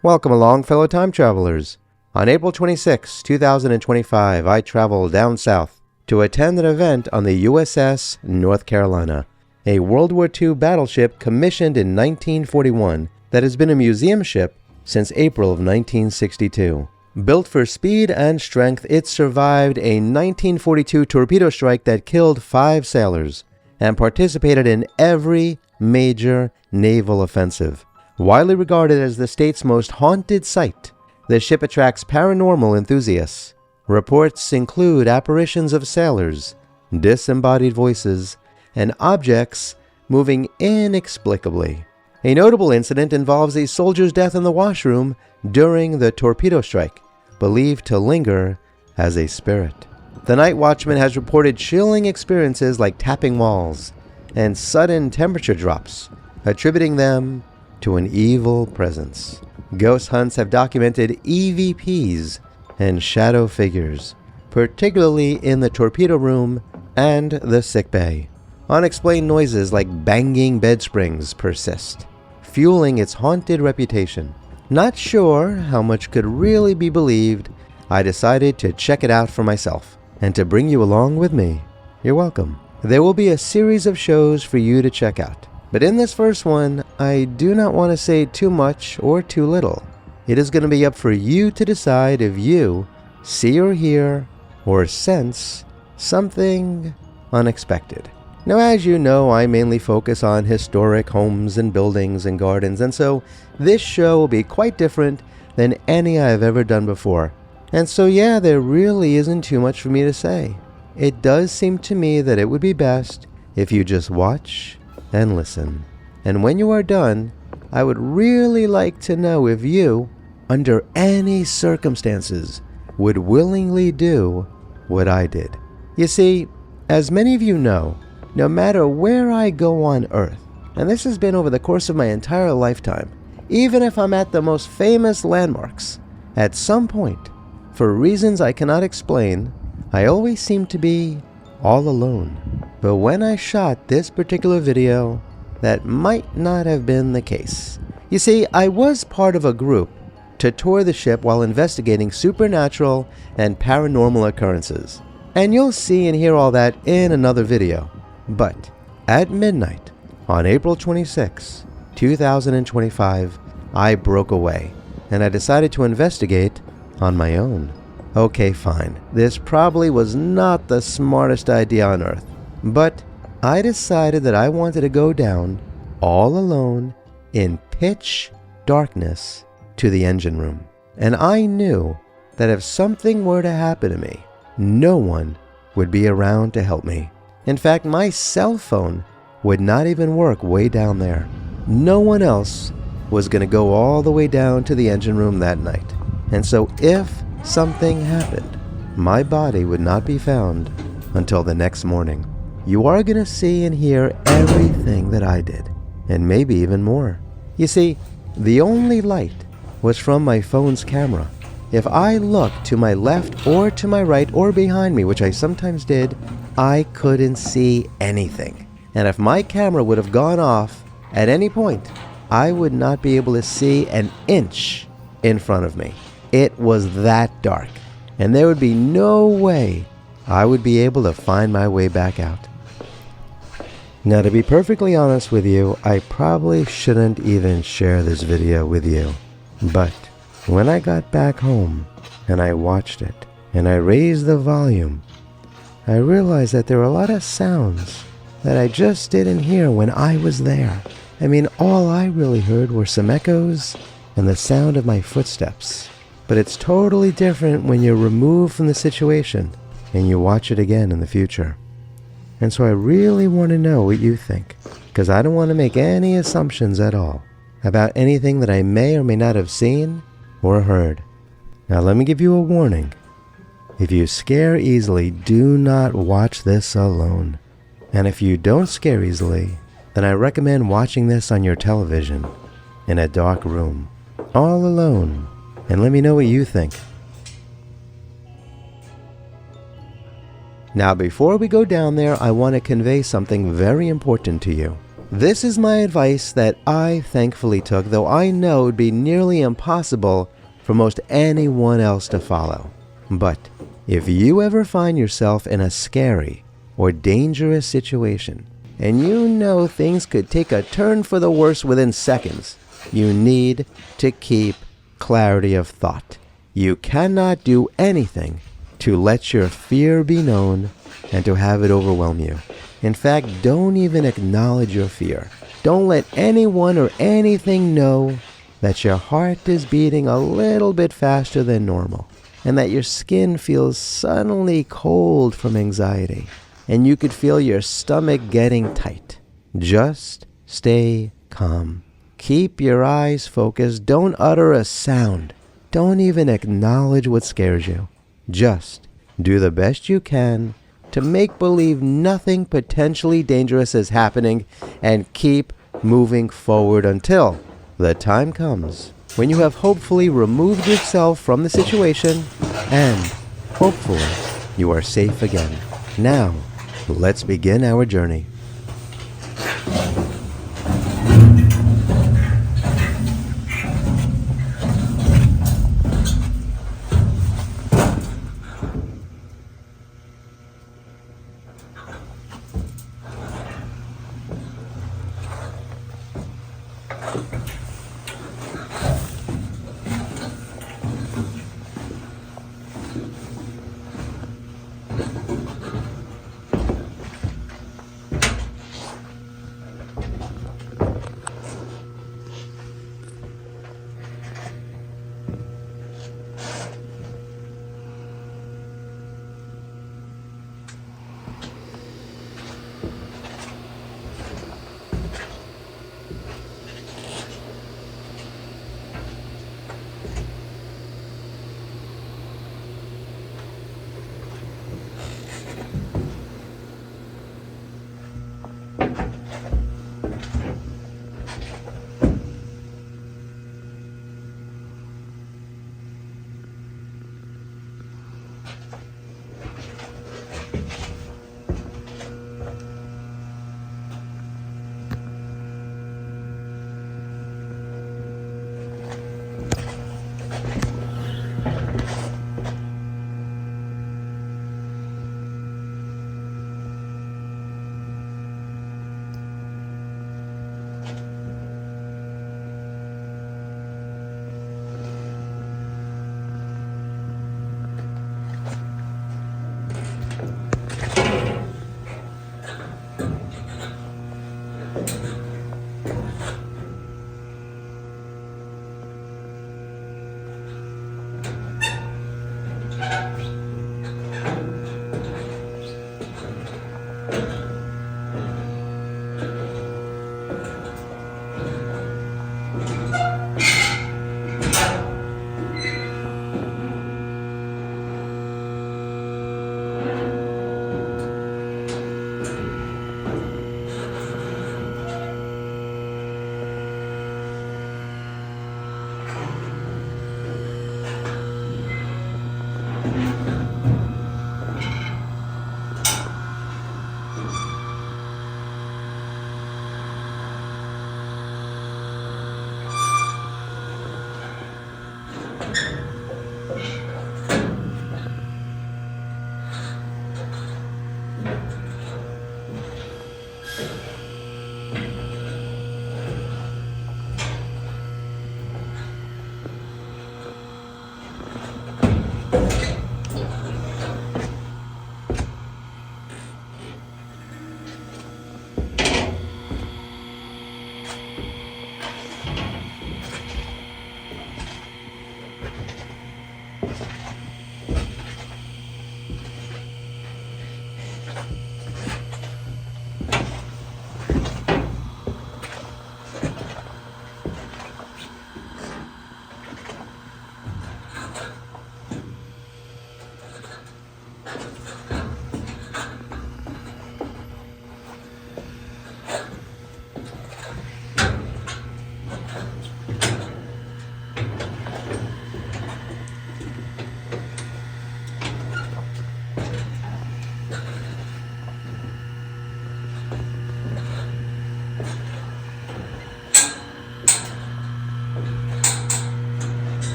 Welcome along, fellow time travelers. On April 26, 2025, I traveled down south to attend an event on the USS North Carolina, a World War II battleship commissioned in 1941 that has been a museum ship since April of 1962. Built for speed and strength, it survived a 1942 torpedo strike that killed 5 sailors and participated in every major naval offensive. Widely regarded as the state's most haunted site, the ship attracts paranormal enthusiasts. Reports include apparitions of sailors, disembodied voices, and objects moving inexplicably. A notable incident involves a soldier's death in the washroom during the torpedo strike, believed to linger as a spirit. The night watchman has reported chilling experiences like tapping walls and sudden temperature drops, attributing them to an evil presence. Ghost hunts have documented EVPs and shadow figures, particularly in the torpedo room and the sick bay. Unexplained noises like banging bed springs persist, fueling its haunted reputation. Not sure how much could really be believed, I decided to check it out for myself and to bring you along with me. You're welcome. There will be a series of shows for you to check out. But in this first one, I do not want to say too much or too little. It is going to be up for you to decide if you see or hear or sense something unexpected. Now, as you know, I mainly focus on historic homes and buildings and gardens, and so this show will be quite different than any I've ever done before. And so yeah, there really isn't too much for me to say. It does seem to me that it would be best if you just watch and listen. And when you are done, I would really like to know if you, under any circumstances, would willingly do what I did. You see, as many of you know, no matter where I go on Earth, and this has been over the course of my entire lifetime, even if I'm at the most famous landmarks, at some point, for reasons I cannot explain, I always seem to be all alone. But when I shot this particular video, that might not have been the case. You see, I was part of a group to tour the ship while investigating supernatural and paranormal occurrences. And you'll see and hear all that in another video. But at midnight, on April 26, 2025, I broke away, and I decided to investigate on my own. Okay, fine. This probably was not the smartest idea on Earth, but I decided that I wanted to go down all alone in pitch darkness to the engine room. And I knew that if something were to happen to me, no one would be around to help me. In fact, my cell phone would not even work way down there. No one else was going to go all the way down to the engine room that night. And so if something happened, my body would not be found until the next morning. You are going to see and hear everything that I did, and maybe even more. You see, the only light was from my phone's camera. If I looked to my left or to my right or behind me, which I sometimes did, I couldn't see anything. And if my camera would have gone off at any point, I would not be able to see an inch in front of me. It was that dark, and there would be no way I would be able to find my way back out. Now, to be perfectly honest with you, I probably shouldn't even share this video with you. But when I got back home and I watched it and I raised the volume, I realized that there were a lot of sounds that I just didn't hear when I was there. I mean, all I really heard were some echoes and the sound of my footsteps. But it's totally different when you're removed from the situation and you watch it again in the future. And so I really want to know what you think, because I don't want to make any assumptions at all about anything that I may or may not have seen or heard. Now let me give you a warning. If you scare easily, do not watch this alone. And if you don't scare easily, then I recommend watching this on your television in a dark room, all alone, and let me know what you think. Now, before we go down there, I want to convey something very important to you. This is my advice that I thankfully took, though I know it would be nearly impossible for most anyone else to follow. But if you ever find yourself in a scary or dangerous situation, and you know things could take a turn for the worse within seconds, you need to keep clarity of thought. You cannot do anything to let your fear be known and to have it overwhelm you. In fact, don't even acknowledge your fear. Don't let anyone or anything know that your heart is beating a little bit faster than normal, and that your skin feels suddenly cold from anxiety, and you could feel your stomach getting tight. Just stay calm. Keep your eyes focused. Don't utter a sound. Don't even acknowledge what scares you. Just do the best you can to make believe nothing potentially dangerous is happening, and keep moving forward until the time comes when you have hopefully removed yourself from the situation and hopefully you are safe again. Now, let's begin our journey.